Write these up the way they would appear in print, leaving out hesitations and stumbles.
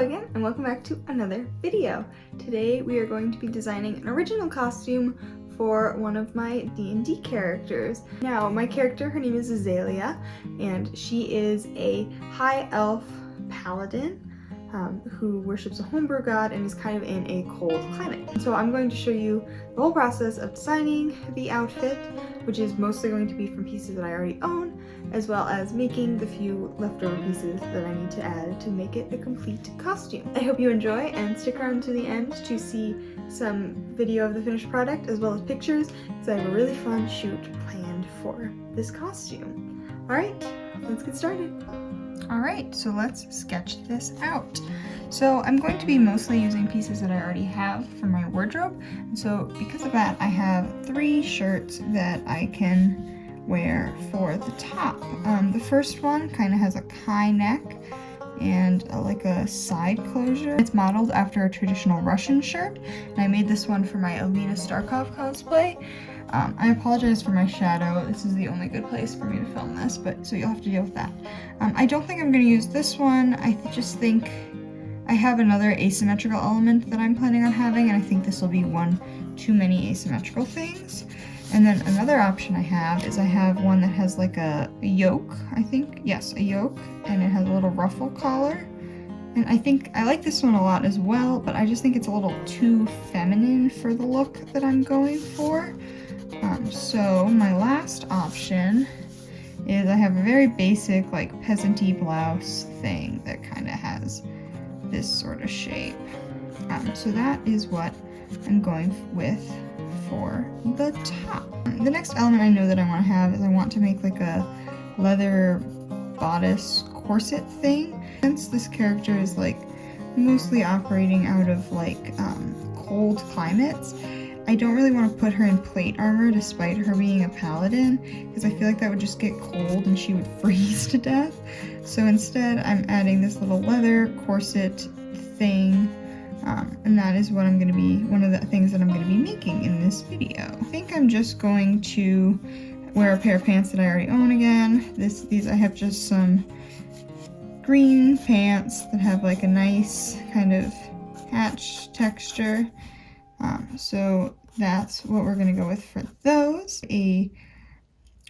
again, and welcome back to another video. Today we are going to be designing an original costume for one of my D&D characters. Now, my character, her name is Azalea, and she is a high elf paladin who worships a homebrew god and is kind of in a cold climate. So I'm going to show you the whole process of designing the outfit, which is mostly going to be from pieces that I already own, as well as making the few leftover pieces that I need to add to make it a complete costume. I hope you enjoy and stick around to the end to see some video of the finished product as well as pictures, because I have a really fun shoot planned for this costume. Alright, let's get started. Alright, so let's sketch this out. So I'm going to be mostly using pieces that I already have from my wardrobe. And so because of that, I have 3 shirts that I can wear for the top. The first one kind of has a high neck and like a side closure. It's modeled after a traditional Russian shirt, and I made this one for my Alina Starkov cosplay. I apologize for my shadow. This is the only good place for me to film this, but so you'll have to deal with that. I don't think I'm going to use this one. I just think I have another asymmetrical element that I'm planning on having, and I think this will be one too many asymmetrical things. And then another option I have is I have one that has like a yoke, I think. Yes, a yoke, and it has a little ruffle collar. And I think I like this one a lot as well, but I just think it's a little too feminine for the look that I'm going for. So my last option is I have a very basic like peasant-y blouse thing that kind of has this sort of shape. So that is what I'm going with for the top. The next element I know that I want to have is I want to make like a leather bodice corset thing. Since this character is like mostly operating out of like cold climates, I don't really want to put her in plate armor despite her being a paladin, because I feel like that would just get cold and she would freeze to death. So instead I'm adding this little leather corset thing, and that is what I'm going to be, one of the things that I'm going to be making in this video. I think I'm just going to wear a pair of pants that I already own again. These I have just some green pants that have like a nice kind of hatch texture. So that's what we're going to go with for those. A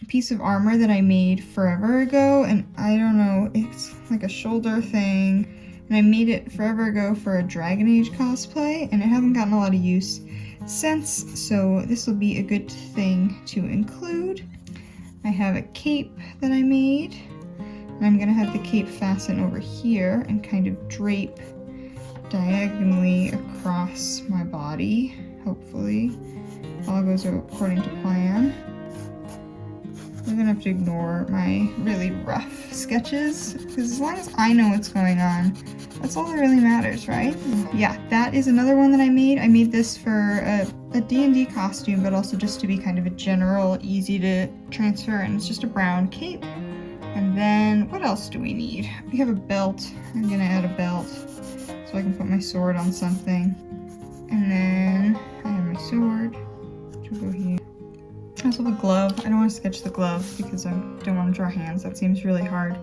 piece of armor that I made forever ago, and I don't know, it's like a shoulder thing, and I made it forever ago for a Dragon Age cosplay, and it hasn't gotten a lot of use since, so this will be a good thing to include. I have a cape that I made, and I'm going to have the cape fasten over here and kind of drape diagonally across my body, hopefully. All goes according to plan. I'm gonna have to ignore my really rough sketches, because as long as I know what's going on, that's all that really matters, right? Yeah, that is another one that I made. I made this for a D&D costume, but also just to be kind of a general, easy to transfer, and it's just a brown cape. And then, what else do we need? We have a belt. I'm gonna add a belt so I can put my sword on something. And then I have my sword, which will go here. I also have a glove. I don't want to sketch the glove because I don't want to draw hands. That seems really hard.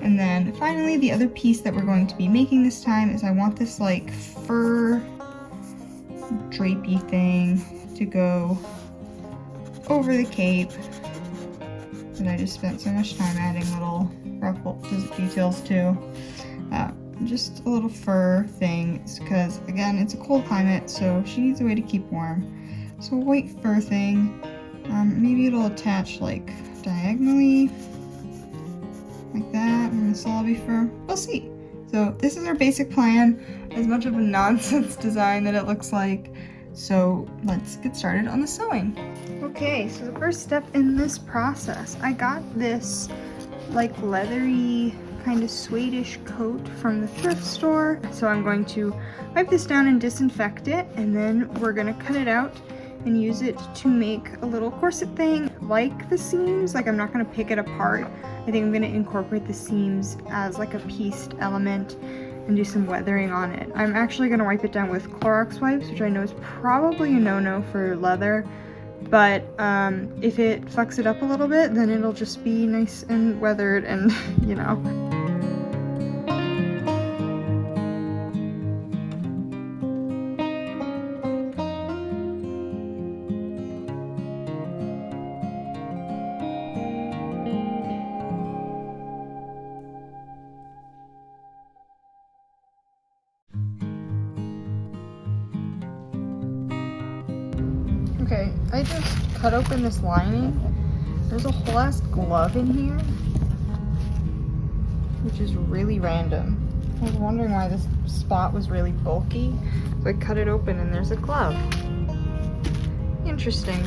And then finally, the other piece that we're going to be making this time is I want this like fur drapey thing to go over the cape that I just spent so much time adding little ruffle details to. Just a little fur thing, because again, it's a cold climate, so she needs a way to keep warm. So a white fur thing. Maybe it'll attach like diagonally, like that, and this will all be fur. We'll see. So this is our basic plan, as much of a nonsense design that it looks like. So let's get started on the sewing. Okay, so the first step in this process, I got this like leathery kind of suede-ish coat from the thrift store. So I'm going to wipe this down and disinfect it, and then we're gonna cut it out and use it to make a little corset thing. Like the seams, like I'm not gonna pick it apart. I think I'm gonna incorporate the seams as like a pieced element and do some weathering on it. I'm actually gonna wipe it down with Clorox wipes, which I know is probably a no-no for leather, but if it fucks it up a little bit, then it'll just be nice and weathered and, you know. Okay, I just cut open this lining. There's a whole ass glove in here, which is really random. I was wondering why this spot was really bulky, so I cut it open and there's a glove. Interesting.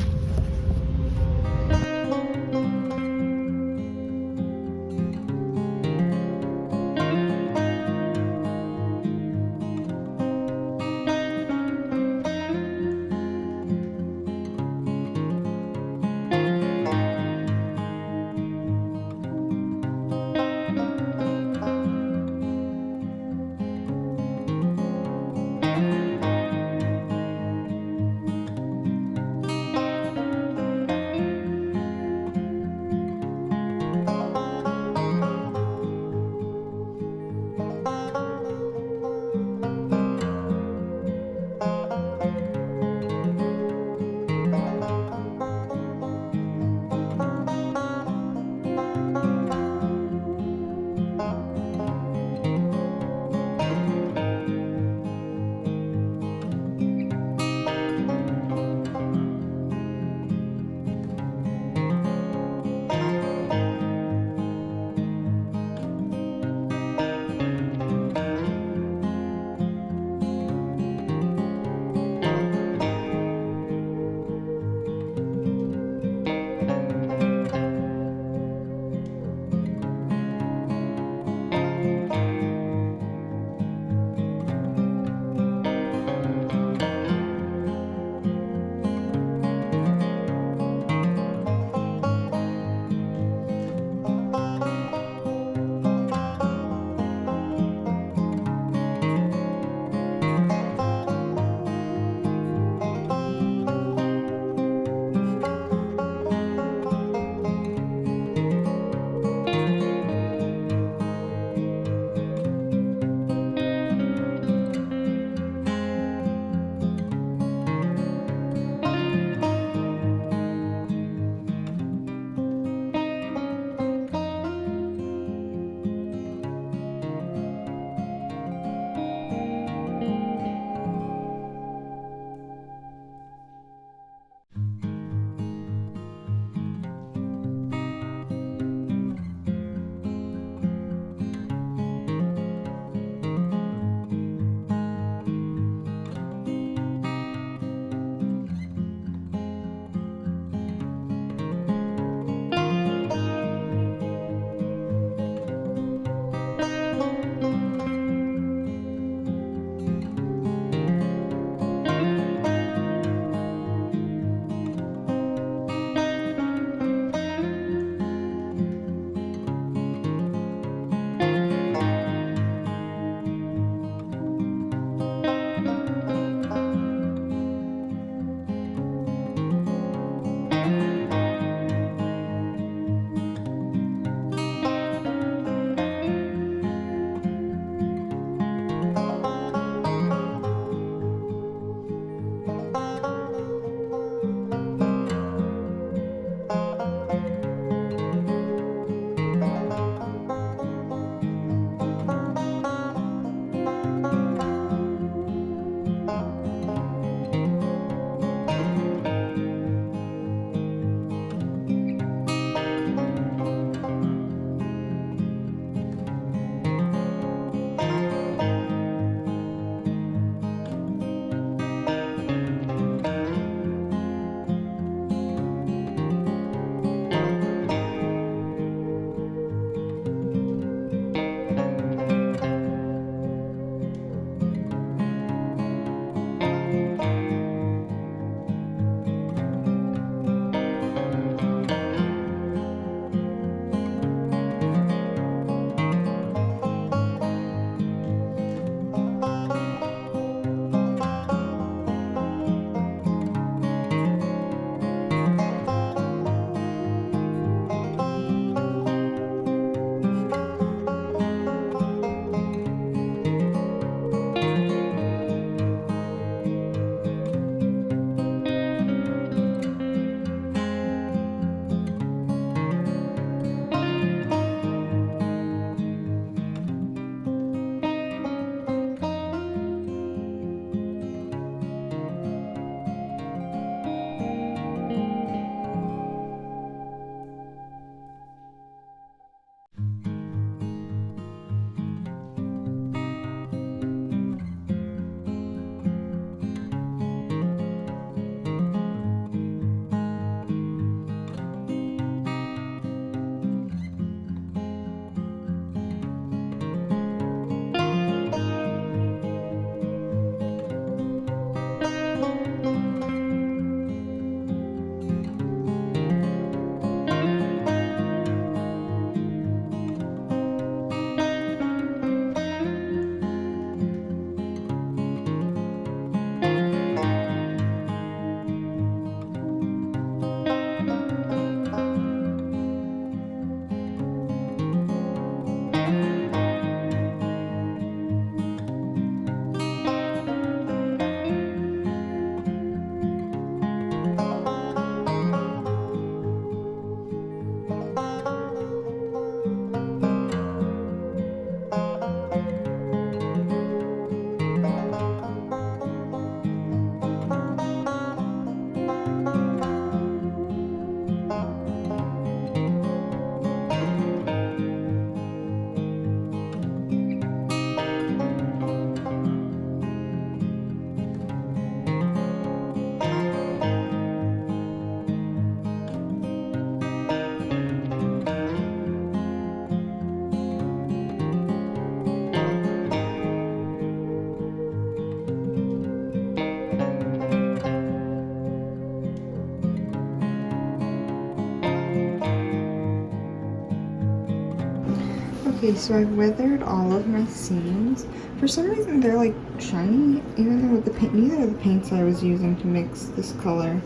Okay, so I've weathered all of my seams. For some reason they're like shiny, even though with the paint, neither of the paints I was using to mix this color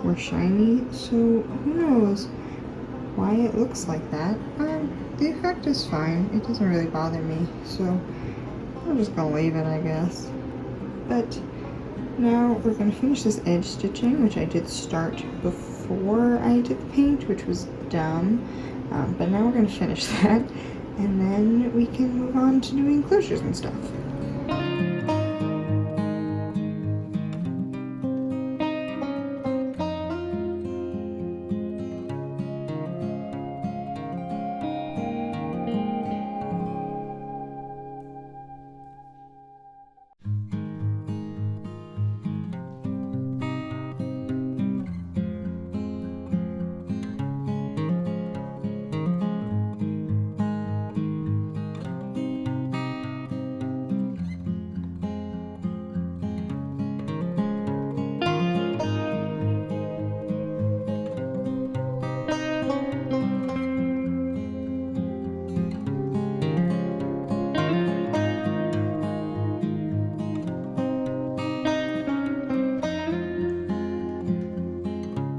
were shiny, so who knows why it looks like that. The effect is fine. It doesn't really bother me, so I'm just gonna leave it, I guess. But now we're gonna finish this edge stitching, which I did start before I did the paint, which was dumb. But now we're gonna finish that, and then we can move on to doing closures and stuff.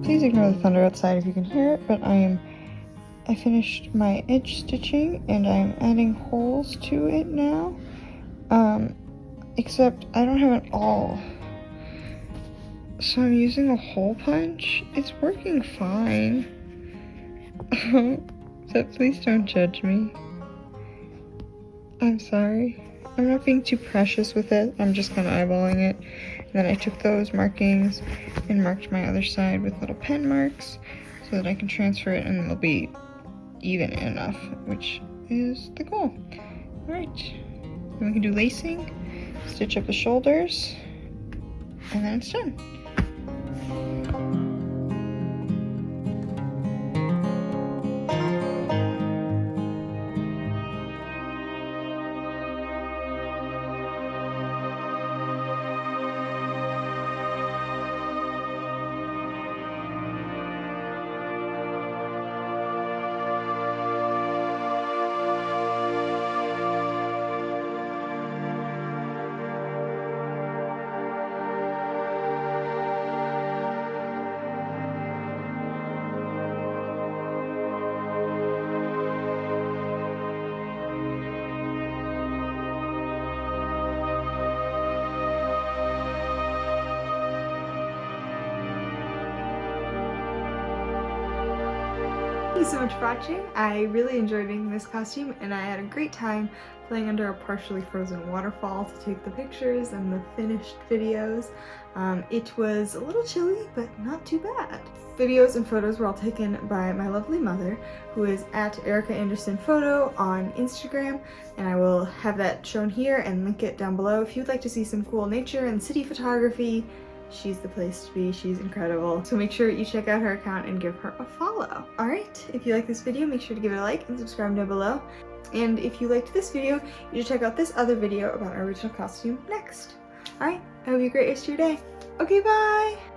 Please ignore the thunder outside if you can hear it, but I finished my edge stitching and I'm adding holes to it now. Except I don't have an awl. So I'm using a hole punch. It's working fine. So please don't judge me. I'm sorry. I'm not being too precious with it. I'm just kind of eyeballing it. And then I took those markings and marked my other side with little pen marks so that I can transfer it and it'll be even enough, which is the goal. Alright, then we can do lacing, stitch up the shoulders, and then it's done. Thank you so much for watching. I really enjoyed making this costume and I had a great time playing under a partially frozen waterfall to take the pictures and the finished videos. It was a little chilly, but not too bad. Videos and photos were all taken by my lovely mother, who is at Erica Anderson Photo on Instagram, and I will have that shown here and link it down below. If you'd like to see some cool nature and city photography, she's the place to be. She's incredible. So make sure you check out her account and give her a follow. Alright, if you like this video, make sure to give it a like and subscribe down below. And if you liked this video, you should check out this other video about our original costume next. Alright, I hope you have a great rest of your day. Okay, bye!